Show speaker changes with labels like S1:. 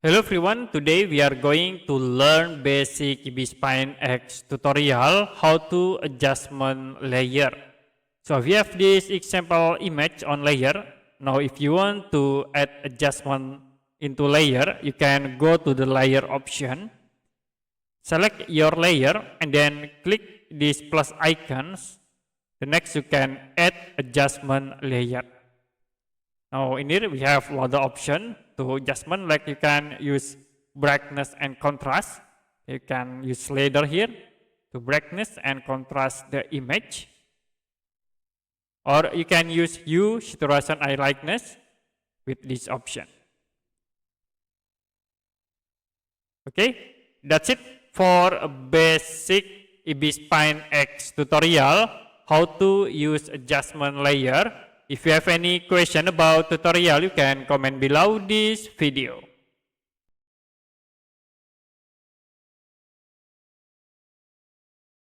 S1: Hello everyone, today we are going to learn basic Ibis X tutorial how to adjustment layer. So we have this example image on layer. Now if you want to add adjustment into layer, you can go to the layer option, select your layer and then click these plus icons. The next you can add adjustment layer. Now in here we have a lot of options to adjustment, like you can use brightness and contrast. You can use slider here to brightness and contrast the image. Or you can use hue, saturation, and lightness with this option. Okay, that's it for a basic Ibis X tutorial, how to use adjustment layer. If you have any question about tutorial, you can comment below this video.